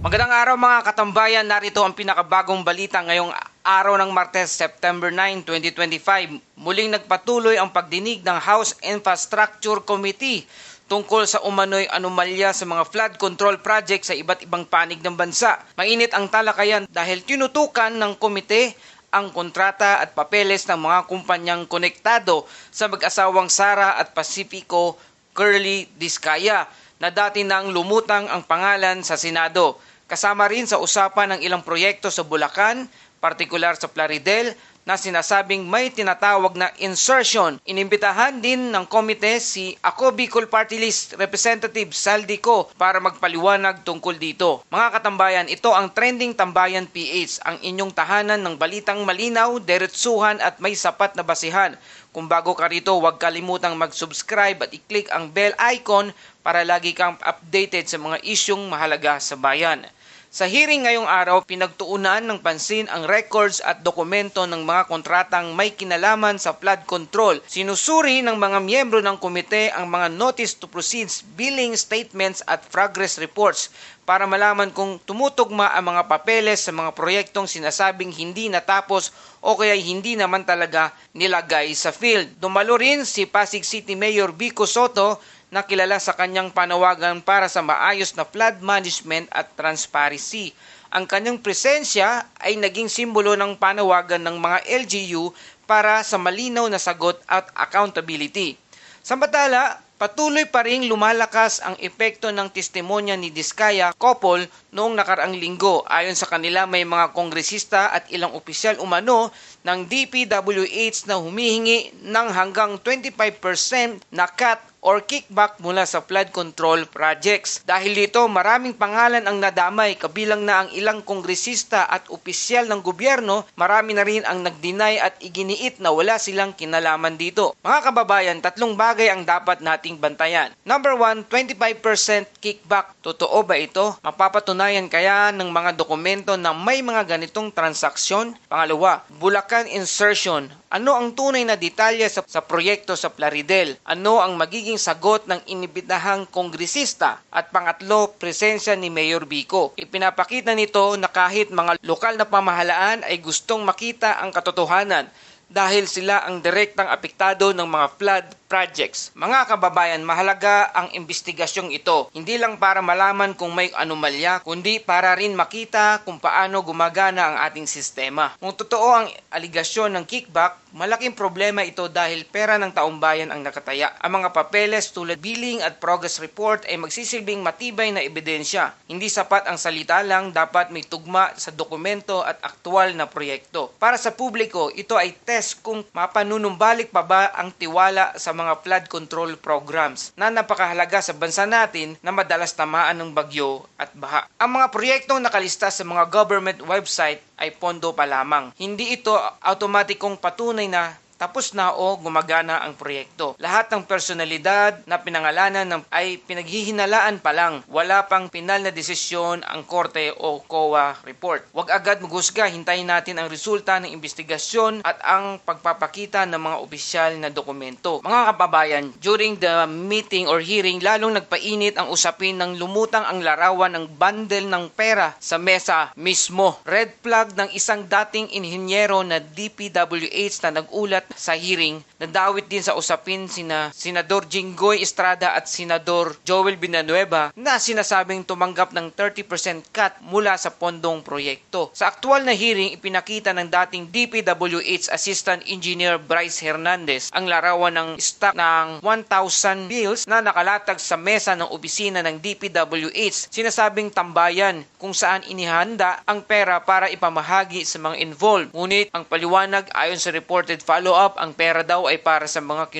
Magandang araw mga katambayan, narito ang pinakabagong balita ngayong araw ng Martes, September 9, 2025. Muling nagpatuloy ang pagdinig ng House Infrastructure Committee tungkol sa umano'y anomalya sa mga flood control project sa iba't ibang panig ng bansa. Mainit ang talakayan dahil tinutukan ng komite ang kontrata at papeles ng mga kumpanyang konektado sa mag-asawang Sara at Pacifico Curly Discaya na dati nang lumutang ang pangalan sa Senado. Kasama rin sa usapan ng ilang proyekto sa Bulacan, partikular sa Plaridel, na sinasabing may tinatawag na insertion. Inimbitahan din ng komite si Ako Bicol Party List Representative Saldico para magpaliwanag tungkol dito. Mga katambayan, ito ang Trending Tambayan PH, ang inyong tahanan ng balitang malinaw, diretsuhan at may sapat na basihan. Kung bago ka rito, huwag kalimutang mag-subscribe at i-click ang bell icon para lagi kang updated sa mga isyong mahalaga sa bayan. Sa hearing ngayong araw, pinagtuunan ng pansin ang records at dokumento ng mga kontratang may kinalaman sa flood control. Sinusuri ng mga miyembro ng komite ang mga notice to proceed, billing statements at progress reports para malaman kung tumutugma ang mga papeles sa mga proyektong sinasabing hindi natapos o kaya hindi naman talaga nilagay sa field. Dumalo rin si Pasig City Mayor Vico Soto na kilala sa kanyang panawagan para sa maayos na flood management at transparency. Ang kanyang presensya ay naging simbolo ng panawagan ng mga LGU para sa malinaw na sagot at accountability. Samantala, patuloy pa ring lumalakas ang epekto ng testimonya ni Discaya couple noong nakaraang linggo. Ayon sa kanila, may mga kongresista at ilang opisyal umano ng DPWH na humihingi ng hanggang 25% na cut or kickback mula sa flood control projects. Dahil dito, maraming pangalan ang nadamay, kabilang na ang ilang kongresista at opisyal ng gobyerno. Marami na rin ang nagdeny at iginiit na wala silang kinalaman dito. Mga kababayan, tatlong bagay ang dapat nating bantayan. Number 1, 25% kickback. Totoo ba ito? Mapapatunayan kaya ng mga dokumento na may mga ganitong transaksyon? Pangalawa, Bulacan insertion. Ano ang tunay na detalye sa proyekto sa Plaridel? Ano ang magiging sagot ng inibitahang kongresista? At pangatlo, presensya ni Mayor Vico. Ipinapakita nito na kahit mga lokal na pamahalaan ay gustong makita ang katotohanan dahil sila ang direktang apektado ng mga flood projects. Mga kababayan, mahalaga ang investigasyong ito. Hindi lang para malaman kung may anomalya, kundi para rin makita kung paano gumagana ang ating sistema. Kung totoo ang aligasyon ng kickback, malaking problema ito dahil pera ng taong bayan ang nakataya. Ang mga papeles tulad billing at progress report ay magsisilbing matibay na ebidensya. Hindi sapat ang salita lang, dapat may tugma sa dokumento at aktwal na proyekto. Para sa publiko, ito ay test kung mapanunumbalik pa ba ang tiwala sa mga flood control programs na napakahalaga sa bansa natin na madalas tamaan ng bagyo at baha. Ang mga proyektong nakalista sa mga government website ay pondo pa lamang. Hindi ito automatikong patunay na tapos na o gumagana ang proyekto. Lahat ng personalidad na pinangalanan ay pinaghihinalaan pa lang. Wala pang pinal na desisyon ang korte o COA report. Huwag agad maghusga, hintayin natin ang resulta ng investigasyon at ang pagpapakita ng mga opisyal na dokumento. Mga kababayan, during the meeting or hearing, lalong nagpainit ang usapin ng lumutang ang larawan ng bundle ng pera sa mesa mismo. Red flag ng isang dating inhinyero na DPWH na nagulat sa hearing. Nadawit din sa usapin sina Senador Jinggoy Estrada at Senador Joel Villanueva na sinasabing tumanggap ng 30% cut mula sa pondong proyekto. Sa aktual na hearing, ipinakita ng dating DPWH Assistant Engineer Bryce Hernandez ang larawan ng stock ng 1,000 bills na nakalatag sa mesa ng opisina ng DPWH. Sinasabing tambayan kung saan inihanda ang pera para ipamahagi sa mga involved. Ngunit ang paliwanag ayon sa reported follow-up, ang pera daw ay para sa mga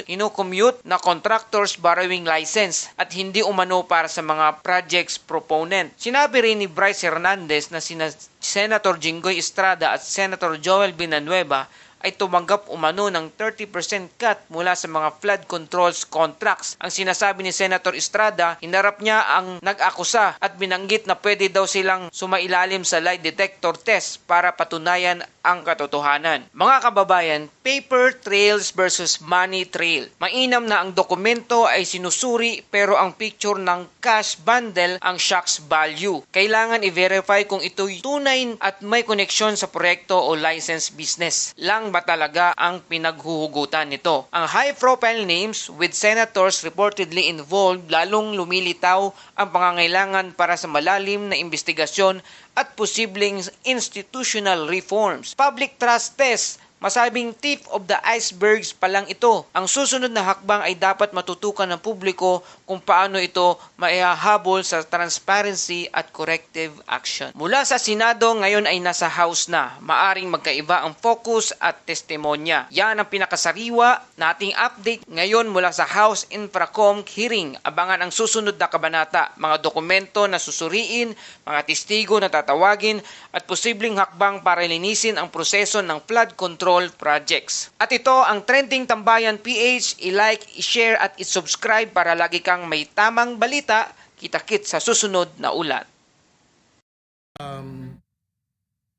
kinukommute na contractors borrowing license at hindi umano para sa mga projects proponent. Sinabi rin ni Bryce Hernandez na sina Senator Jinggoy Estrada at Senator Joel Villanueva ay tumanggap umano ng 30% cut mula sa mga flood controls contracts. Ang sinasabi ni Senator Estrada, hinarap niya ang nag-akusa at binanggit na pwede daw silang sumailalim sa lie detector test para patunayan ang katotohanan. Mga kababayan, paper trails versus money trail. Mainam na ang dokumento ay sinusuri pero ang picture ng cash bundle ang shocks value. Kailangan i-verify kung ito'y tunay at may koneksyon sa proyekto o license business. Lang ba talaga ang pinaghuhugutan nito? Ang high-profile names with senators reportedly involved lalong lumilitaw ang pangangailangan para sa malalim na investigasyon at posibleng institutional reforms. Public trust test, masabing tip of the icebergs pa lang ito. Ang susunod na hakbang ay dapat matutukan ng publiko kung paano ito maihahabol sa transparency at corrective action. Mula sa Senado, ngayon ay nasa House na. Maaring magkaiba ang focus at testimonya. Yan ang pinakasariwa nating update ngayon mula sa House Infracom hearing. Abangan ang susunod na kabanata, mga dokumento na susuriin, mga testigo na tatawagin, at posibleng hakbang para linisin ang proseso ng flood control projects. At ito ang Trending Tambayan PH. I-like, i-share at i-subscribe para lagi kang may tamang balita. Kita-kit sa susunod na ulat.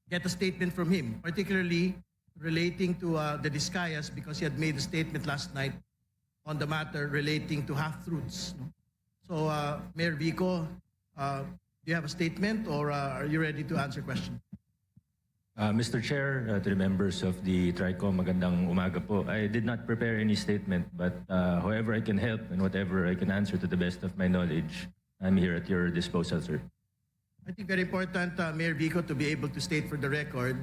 Get a statement from him, particularly relating to the Discayas, because he had made a statement last night on the matter relating to half-truths. No? So, Mayor Vico, do you have a statement or are you ready to answer questions? Mr. Chair, to the members of the TRICOM, magandang umaga po. I did not prepare any statement, but however I can help and whatever I can answer to the best of my knowledge, I'm here at your disposal, sir. I think very important, Mayor Vico, to be able to state for the record.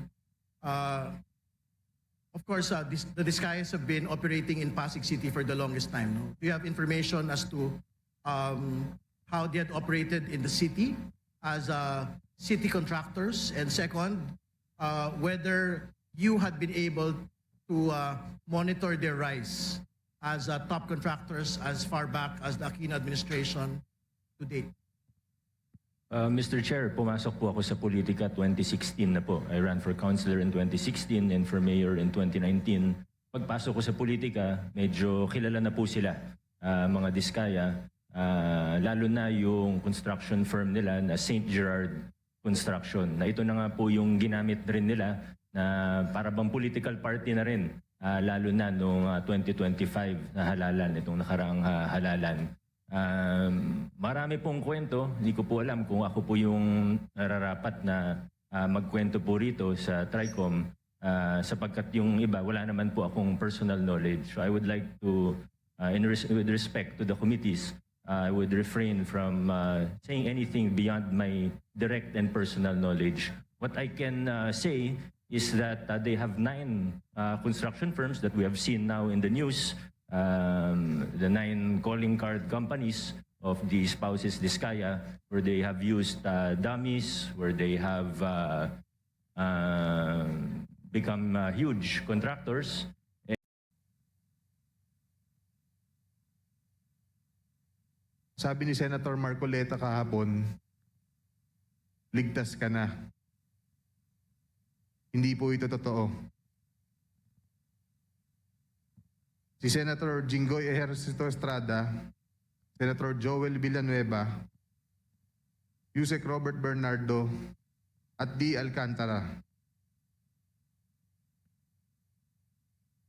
Of course, the Discayas have been operating in Pasig City for the longest time. No? Do you have information as to how they had operated in the city as city contractors? And second, whether you had been able to monitor their rise as top contractors as far back as the Aquino administration to date. Mr. Chair, pumasok po ako sa politika 2016 na po. I ran for councilor in 2016 and for mayor in 2019. Pagpasok ko sa politika, medyo kilala na po sila, mga Diskaya, lalo na yung construction firm nila na St. Gerard Construction. Na ito na nga po yung ginamit rin nila na para bang political party na rin, lalo na noong 2025 na halalan, itong nakaraang halalan. Marami pong kwento, hindi ko po alam kung ako po yung nararapat na magkwento po rito sa TRICOM sapagkat yung iba, wala naman po akong personal knowledge. So I would like to, with respect to the committees, I would refrain from saying anything beyond my direct and personal knowledge. What I can say is that they have 9 construction firms that we have seen now in the news. The 9 calling card companies of the spouses Diskaya, where they have used dummies, where they have become huge contractors. Sabi ni Senator Marcoleta kahapon, ligtas ka na. Hindi po ito totoo. Si Senator Jinggoy Ejercito Estrada, Senator Joel Villanueva, Yusek Robert Bernardo, at D. Alcantara.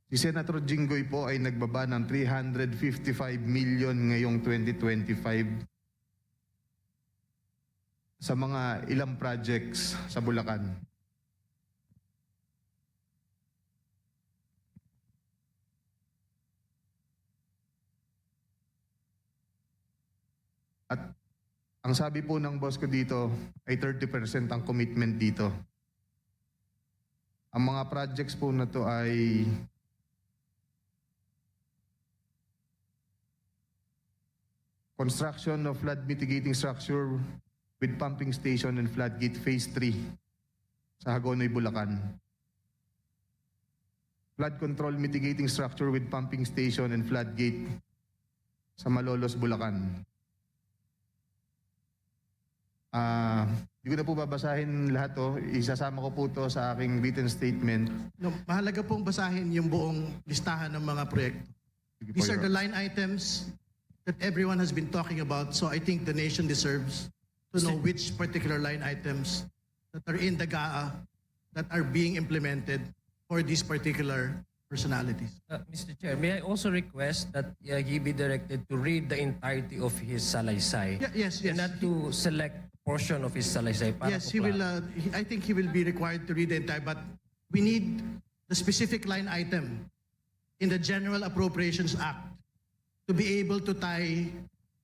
Si Senator Jinggoy po ay nagbaba ng 355 million ngayong 2025 sa mga ilang projects sa Bulacan. At ang sabi po ng boss ko dito ay 30% ang commitment dito. Ang mga projects po na to ay construction of flood mitigating structure with pumping station and floodgate phase 3 sa Hagonoy, Bulacan. Flood control mitigating structure with pumping station and floodgate sa Malolos, Bulacan. Hindi ko na po babasahin lahat to. Isasama ko po to sa aking written statement. No, mahalaga pong basahin yung buong listahan ng mga proyekto. These are the line items that everyone has been talking about. So I think the nation deserves to know which particular line items that are in the GAA that are being implemented for these particular personalities. Mr. Chair, may I also request that he be directed to read the entirety of his salaysay? Yes, yes. And not to select portion of his salaysay. Para Yes, po he will. klaro. I think he will be required to read the entire. But we need the specific line item in the General Appropriations Act to be able to tie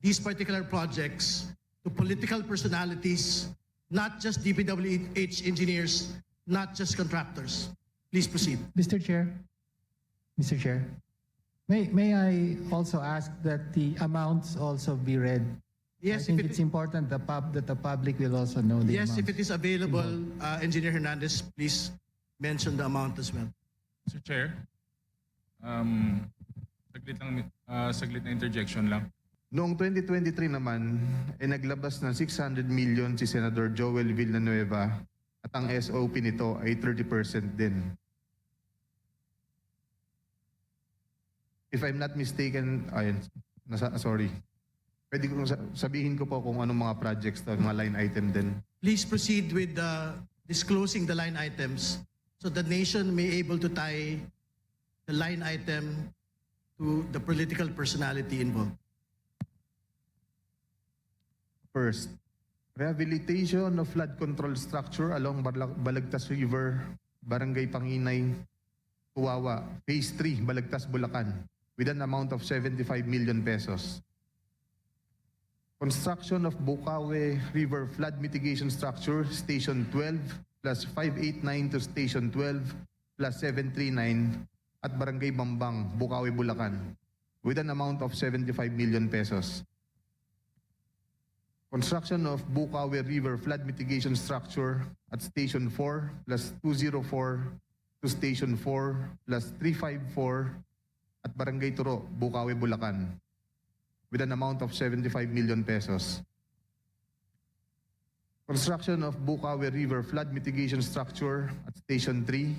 these particular projects to political personalities, not just DPWH engineers, not just contractors. Please proceed. Mr. Chair, may I also ask that the amounts also be read? Yes, I think if it's it, important that the public will also know the yes, if amounts. it is available, Engineer Hernandez, please mention the amount as well. Mr. Chair, saglit na interjection lang. Noong 2023 naman, naglabas ng 600 million si Senator Joel Villanueva at ang SOP nito ay 30% din. If I'm not mistaken, sorry. Pwede ko sabihin ko po kung anong mga projects to, mga line item din. Please proceed with disclosing the line items so the nation may able to tie the line item to the political personality involved. First, rehabilitation of flood control structure along Balagtas River, Barangay Panginay, Kuwawa, Phase 3, Balagtas, Bulacan, with an amount of 75 million pesos. Construction of Bukawe River Flood Mitigation Structure, Station 12, plus 589 to Station 12, plus 739, at Barangay Bambang, Bukawe, Bulacan, with an amount of 75 million pesos. Construction of Bukawe River Flood Mitigation Structure at Station 4 plus 204 to Station 4 plus 354 at Barangay Turo, Bukawe, Bulacan with an amount of 75 million pesos. Construction of Bukawe River Flood Mitigation Structure at Station 3